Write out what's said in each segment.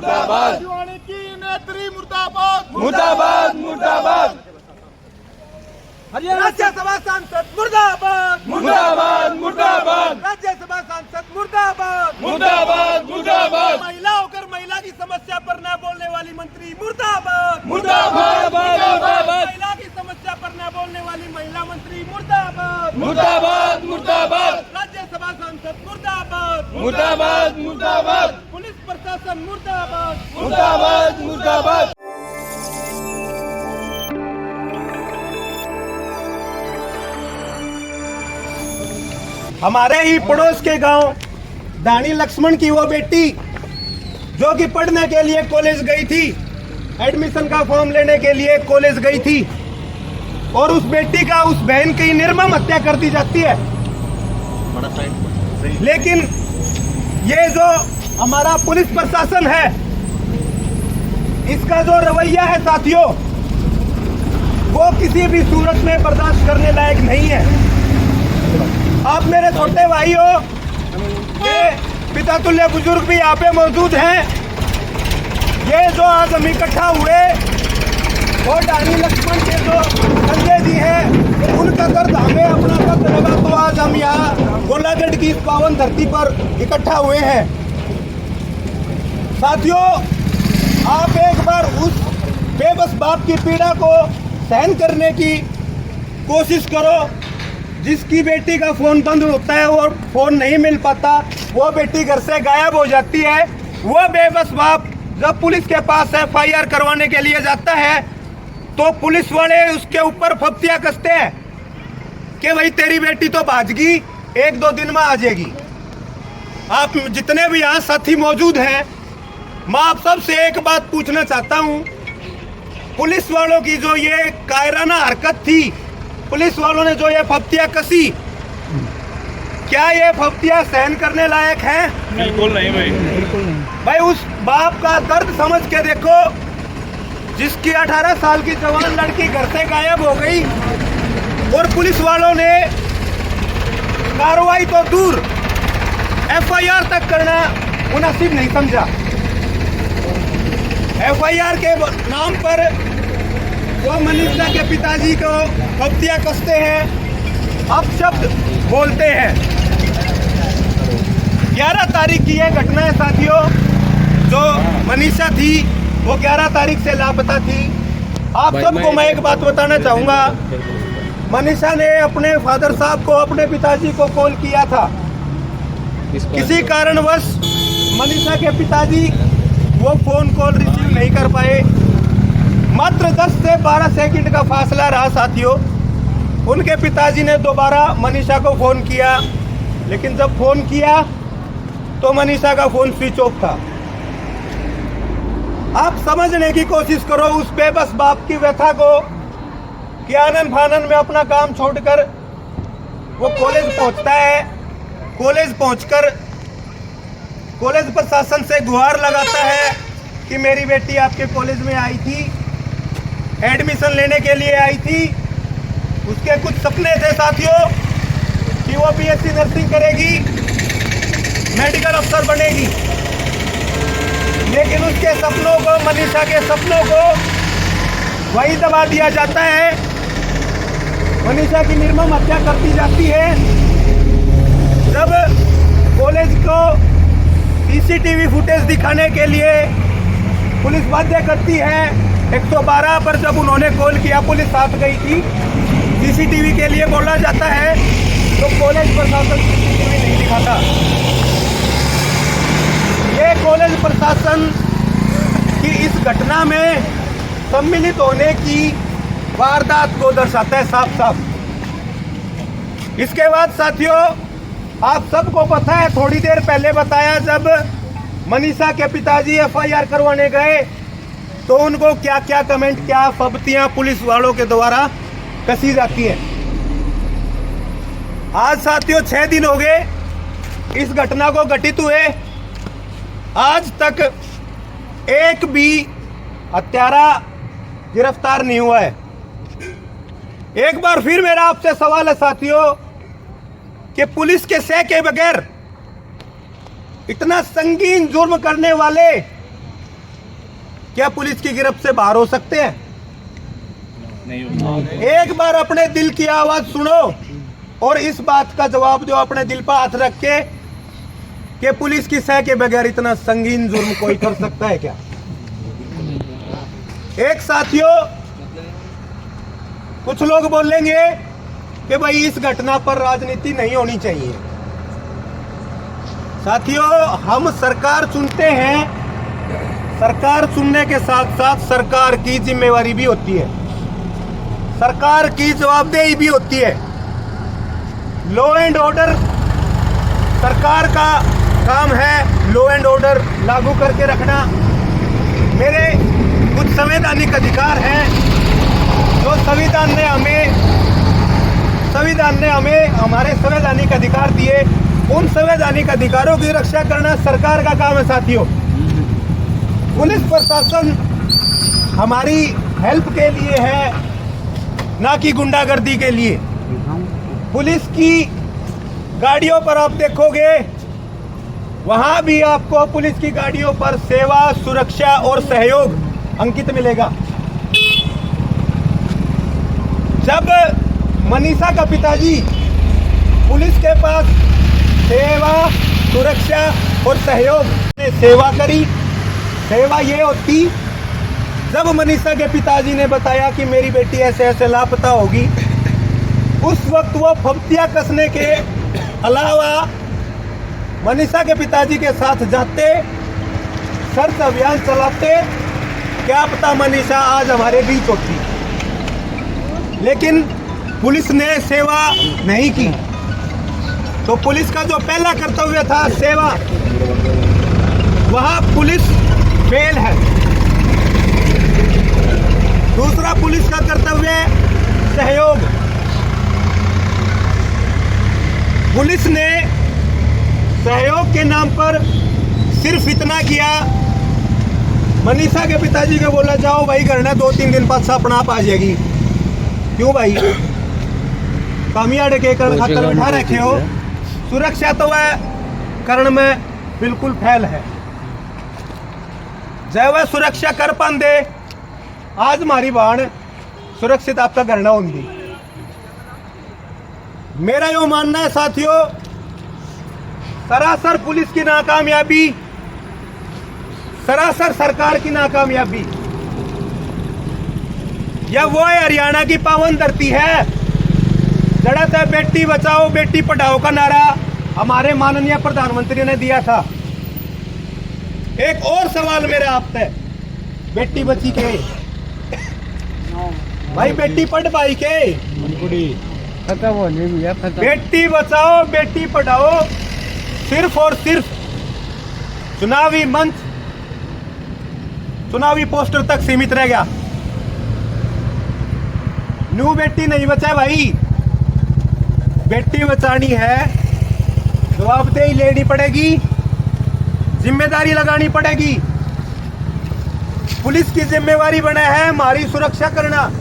मुर्दाबाद, शिवानी की नेत्री मुर्दाबाद, मुर्दाबाद, मुर्दाबाद, राज्यसभा सांसद मुर्दाबाद, मुर्दाबाद, मुर्दाबाद, राज्यसभा सांसद मुर्दाबाद, मुर्दाबाद, मुर्दाबाद, महिला होकर महिला की समस्या पर न बोलने वाली मंत्री मुर्दाबाद, मुर्दाबाद, मुर्दाबाद, महिला की समस्या पर न बोलने वाली महिला मंत्री मुर्दाबाद, मुर्दाबाद, मुर्दाबाद, राज्यसभा सांसद मुर्दाबाद, मुर्दाबाद, मुर्दाबाद, पुलिस प्रशासन मुर्दाबाद, मुर्दाबाद, मुर्दाबाद। हमारे ही पड़ोस के गांव दानी लक्ष्मण की वो बेटी जो कि पढ़ने के लिए कॉलेज गई थी, एडमिशन का फॉर्म लेने के लिए कॉलेज गई थी और उस बेटी का उस बहन की निर्मम हत्या कर दी जाती है। लेकिन ये जो हमारा पुलिस प्रशासन है, इसका जो रवैया है साथियों, वो किसी भी सूरत में बर्दाश्त करने लायक नहीं है। आप मेरे छोटे भाई हो, ये पिता तुल्य बुजुर्ग भी यहाँ पे मौजूद हैं। ये जो आज हम इकट्ठा हुए और दानी लक्ष्मण के जो संजय जी हैं, उनका दर्द हमें अपना दर्द लगा, तो आज हम यहाँ गोलागढ़ की इस पावन धरती पर इकट्ठा हुए हैं। साथियों, आप एक बार उस बेबस बाप की पीड़ा को सहन करने की कोशिश करो, जिसकी बेटी का फोन बंद होता है और फोन नहीं मिल पाता, वो बेटी घर से गायब हो जाती है। वो बेबस बाप जब पुलिस के पास FIR करवाने के लिए जाता है तो पुलिस वाले उसके ऊपर फप्तियां कसते हैं कि भाई तेरी बेटी तो भाग गई, 1-2 दिन में आ जाएगी। आप जितने भी यहाँ साथी मौजूद हैं, मैं आप सबसे एक बात पूछना चाहता हूँ, पुलिस वालों की जो ये कायराना हरकत थी, पुलिस वालों ने जो ये फप्तियां कसी, क्या ये फप्तियां सहन करने लायक हैं? बिल्कुल नहीं भाई, बिल्कुल नहीं भाई। उस बाप का दर्द समझ के देखो, जिसकी 18 साल की जवान लड़की घर से गायब हो गई और पुलिस वालों ने कार्रवाई तो दूर, FIR तक करना मुनासिब नहीं समझा। FIR के नाम पर वो मनीषा के पिताजी को फप्तियां कसते हैं, अपशब्द बोलते हैं। 11 तारीख की यह घटना है साथियों। जो मनीषा थी वो 11 तारीख से लापता थी। आप सबको मैं एक बात बताना चाहूँगा, मनीषा ने अपने फादर साहब को, अपने पिताजी को कॉल किया था। किसी कारणवश मनीषा के पिताजी वो फोन कॉल रिसीव नहीं कर पाए। मात्र 10 से 12 सेकंड का फासला रहा साथियों। उनके पिताजी ने दोबारा मनीषा को फोन किया, लेकिन जब फोन किया तो मनीषा का फोन स्विच ऑफ था। आप समझने की कोशिश करो उस बेबस बाप की व्यथा को कि आनन फानन में अपना काम छोड़कर वो कॉलेज पहुंचता है। कॉलेज पहुंचकर कॉलेज प्रशासन से गुहार लगाता है कि मेरी बेटी आपके कॉलेज में आई थी, एडमिशन लेने के लिए आई थी। उसके कुछ सपने थे साथियों कि वो BSc नर्सिंग करेगी, मेडिकल अफसर बनेगी, लेकिन उसके सपनों को, मनीषा के सपनों को वही दबा दिया जाता है। मनीषा की निर्मम हत्या कर दी जाती है। जब कॉलेज को CCTV फुटेज दिखाने के लिए पुलिस बाध्य करती है, 112 पर जब उन्होंने कॉल किया, पुलिस साथ गई थी, CCTV के लिए बोला जाता है तो कॉलेज प्रशासन CCTV नहीं दिखाता। ये कॉलेज प्रशासन की इस घटना में सम्मिलित होने की वारदात को दर्शाता है साफ साफ। इसके बाद साथियों, आप सबको पता है, थोड़ी देर पहले बताया, जब मनीषा के पिताजी FIR करवाने गए तो उनको क्या क्या कमेंट, क्या फब्तियां पुलिस वालों के द्वारा कसी जाती है। आज साथियों 6 दिन हो गए इस घटना को घटित हुए, आज तक एक भी हत्यारा गिरफ्तार नहीं हुआ है। एक बार फिर मेरा आपसे सवाल है साथियों कि पुलिस के सह के बगैर इतना संगीन जुर्म करने वाले क्या पुलिस की गिरफ्त से बाहर हो सकते हैं? नहीं। एक बार अपने दिल की आवाज सुनो और इस बात का जवाब दो अपने दिल पर हाथ रख के कि पुलिस की सह के बगैर इतना संगीन जुर्म कोई कर सकता है क्या? एक साथियों, कुछ लोग बोलेंगे कि भाई इस घटना पर राजनीति नहीं होनी चाहिए। साथियों, हम सरकार चुनते हैं, सरकार चुनने के साथ साथ सरकार की जिम्मेवारी भी होती है, सरकार की जवाबदेही भी होती है। लॉ एंड ऑर्डर सरकार का काम है, लॉ एंड ऑर्डर लागू करके रखना। मेरे कुछ संवैधानिक अधिकार हैं जो संविधान ने हमें हमारे संवैधानिक अधिकार दिए। उन संवैधानिक अधिकारों की रक्षा करना सरकार का काम है। साथियों, पुलिस प्रशासन हमारी हेल्प के लिए है, ना कि गुंडागर्दी के लिए। पुलिस की गाड़ियों पर आप देखोगे, वहां भी आपको पुलिस की गाड़ियों पर सेवा, सुरक्षा और सहयोग अंकित मिलेगा। जब मनीषा का पिताजी पुलिस के पास सेवा, सुरक्षा और सहयोग ने सेवा करी, सेवा ये होती जब मनीषा के पिताजी ने बताया कि मेरी बेटी ऐसे ऐसे लापता होगी, उस वक्त वो फब्तियां कसने के अलावा मनीषा के पिताजी के साथ जाते, सर्च अभियान चलाते, क्या पता मनीषा आज हमारे बीच होती। लेकिन पुलिस ने सेवा नहीं की। तो पुलिस का जो पहला कर्तव्य था सेवा, वह पुलिस फेल है। दूसरा पुलिस का कर्तव्य सहयोग। पुलिस ने सहयोग के नाम पर सिर्फ इतना किया, मनीषा के पिताजी को बोला जाओ भाई घर ने 2-3 दिन बाद अपना आप आ जाएगी। क्यों भाई, कामियाड़े के कारण खातर बैठा रखे हो? सुरक्षा तो वह करण में बिल्कुल फैल है। जब वह सुरक्षा कर पाते, आज हमारी बाण सुरक्षित आपका घर न होंगी। मेरा यो मानना है साथियों, सरासर पुलिस की नाकामयाबी, सरासर सरकार की नाकामयाबी, यह वो है हरियाणा की पावन धरती है। जड़ा था बेटी बचाओ बेटी पढ़ाओ का नारा हमारे माननीय प्रधानमंत्री ने दिया था। एक और सवाल मेरा आपसे, बेटी बची के भाई, बेटी पढ़ पाई के? खत्म हो गई, खत्म। बेटी बचाओ बेटी पढ़ाओ सिर्फ और सिर्फ चुनावी मंच, चुनावी पोस्टर तक सीमित रह गया। न्यू बेटी नहीं बचा भाई, बेटी बचानी है, जवाबदेही लेनी पड़ेगी, जिम्मेदारी लगानी पड़ेगी। पुलिस की जिम्मेवारी बना है हमारी सुरक्षा करना।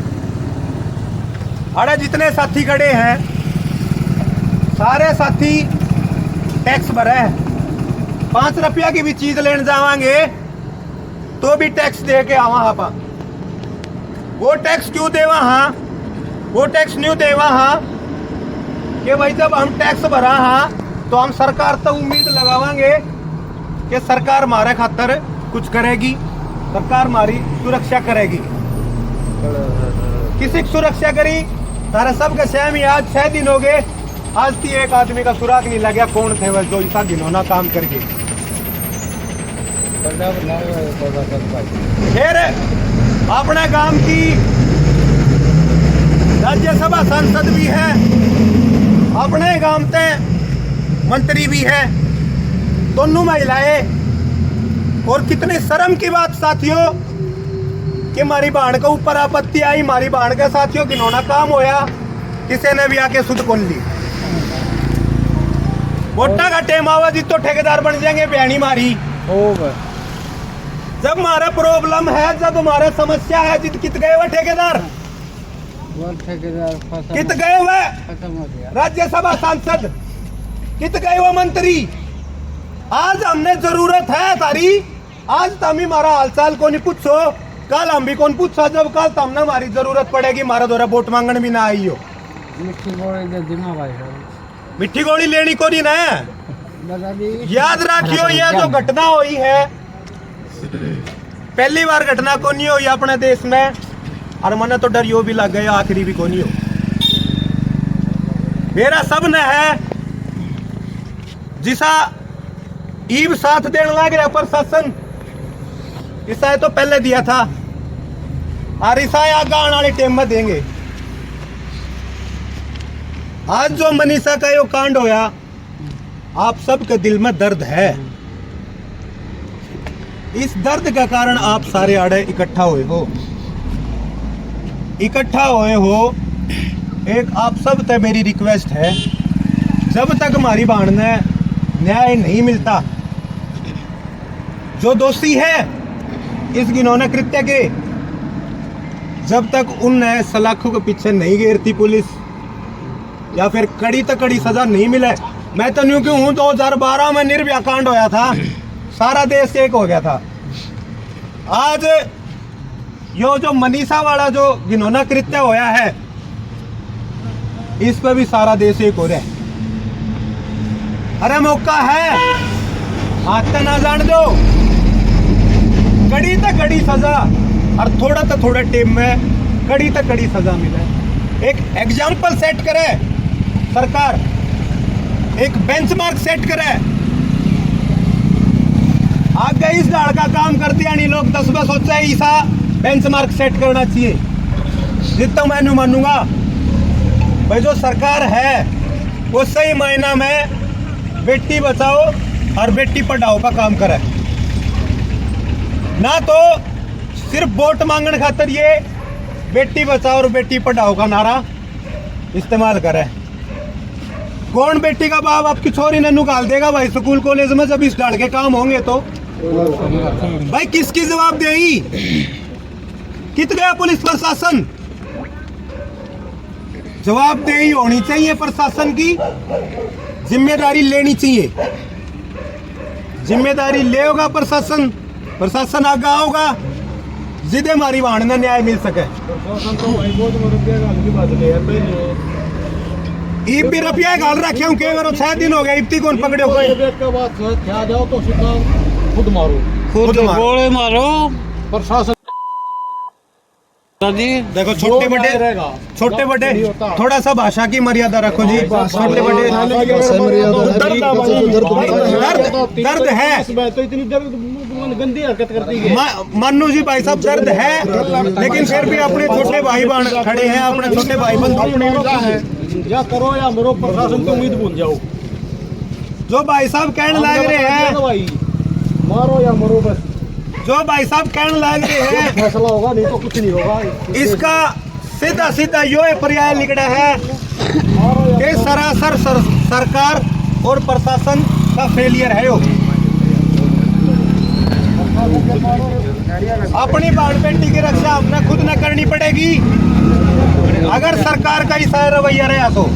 अरे जितने साथी खड़े हैं, सारे साथी टैक्स भरे हैं। 5 रुपया की भी चीज लेने जावांगे तो भी टैक्स दे के आवा। हाँ, वो टैक्स क्यों देवा? हाँ, वो टैक्स नहीं देवा। हाँ, कि भाई जब हम टैक्स भरा हाँ तो हम सरकार तो उम्मीद लगावांगे कि सरकार हमारे खातर कुछ करेगी, सरकार हमारी सुरक्षा करेगी। किसी की सुरक्षा करी? तारा सबके सहम ही आज 6 दिन हो गए, आज थी एक आदमी का सुराग नहीं लगा कौन थे वह जो इतना घिनौना काम करके। फिर अपने गांव की राज्यसभा सांसद भी है, अपने गांव से मंत्री भी है, दोनों महिलाएं। और कितने शर्म की बात साथियों कि हमारी बहन के ऊपर आपत्ति आई, हमारी बहन के साथियों घिनौना काम होया, किसी ने भी आके सुध खोल ली। वोटा का टेम आवा जी तो ठेकेदार बन जाएंगे बहनी मारी। जब हमारा प्रॉब्लम है, जब हमारा समस्या है, कित गए हुए ठेकेदार? कित गए हुए राज्यसभा सांसद? कित गए हुए मंत्री? आज हमने जरूरत है तारी, आज तमी हमारा हालचाल को नहीं पूछो, कल हम भी कौन पूछा जब कल तमने हमारी जरूरत पड़ेगी, हमारा द्वारा वोट मांगने भी ना आई हो। मिट्टी गोली दे दिमा भाई साहब मिट्टी गोली लेनी को नहीं ना। बता दी याद रखियो ये जो घटना हुई है पहली बार घटना को नहीं हुई अपने देश में, और मने तो डर यो भी लग गया आखिरी भी को नहीं हो। मेरा सब न है जिसा ईब साथ देने लग रहा प्रशासन, ईसा तो पहले दिया था और ईसा आगे आने वाले टाइम में देंगे। आज जो मनीषा का यो कांड होया, आप सबके दिल में दर्द है। इस दर्द का कारण आप सारे आड़े इकट्ठा हुए हो। एक आप सब तक मेरी रिक्वेस्ट है, जब तक हमारी बहन ने न्याय नहीं मिलता, जो दोषी है इस घिनौने कृत्य के, जब तक उन्हें सलाखों के पीछे नहीं घेरती पुलिस या फिर कड़ी तक कड़ी सजा नहीं मिले। मैं तो न्यू क्यों हूं, 2012 में निर्भया कांड होया था, सारा देश एक हो गया था। आज यो जो मनीषा वाला जो घिनौना कृत्य होया है, इस पे भी सारा देश एक हो रहा है। अरे मौका है, आज तक ना जान दो, कड़ी तक कड़ी सजा और थोड़ा तो थोड़ा टाइम में कड़ी तक कड़ी सजा मिले। एक एग्जाम्पल सेट करे सरकार, एक बेंचमार्क सेट करे। आगे इस डाल का काम करते हैं नहीं लोग 10 में सोचा है ऐसा बेंचमार्क सेट करना चाहिए। जितना मैं नहीं मानूंगा भाई, जो सरकार है वो सही मायना में बेटी बचाओ और बेटी पढ़ाओ का काम करे, ना तो सिर्फ वोट मांगने खातिर ये बेटी बचाओ और बेटी पढ़ाओ का नारा इस्तेमाल करे। कौन बेटी का बाप आपकी छोरी ने निकाल देगा भाई स्कूल कॉलेज में, जब इस डाल के काम होंगे तो भाई किसकी जवाब देगी? कित गया पुलिस प्रशासन? जवाबदेही होनी चाहिए, प्रशासन की जिम्मेदारी लेनी चाहिए। जिम्मेदारी लेगा प्रशासन, प्रशासन आगे होगा जिदे हमारी वाहन में न्याय मिल सके। ईब भी रुपया गाल रखे हूँ, कई बार 6 दिन हो गए इब्ती कौन पकड़े हो गए। खुद मारो, खुद गोले मारो प्रशासन। देखो छोटे बड़े थोड़ा सा भाषा की मर्यादा रखो जी। छोटे बड़े दर्द है तो इतनी गंदी हरकत करती है। मन्नू जी भाई साहब दर्द है, लेकिन फिर भी अपने छोटे भाई बहन खड़े हैं, अपने छोटे भाई बहन या करो या मरो, प्रशासन की उम्मीद भूल जाओ। जो भाई साहब कहने लग रहे हैं, मारो या मरो बस। जो भाई साहब कहने लग रहे हैं फैसला होगा, नहीं तो कुछ नहीं होगा। इसका सीधा सीधा यो पर्याय निकला है कि सरासर सरकार और प्रशासन का फेलियर है। अपनी बहन बेटी की रक्षा हमने खुद न करनी पड़ेगी अगर सरकार का ही सही रवैया रहा तो।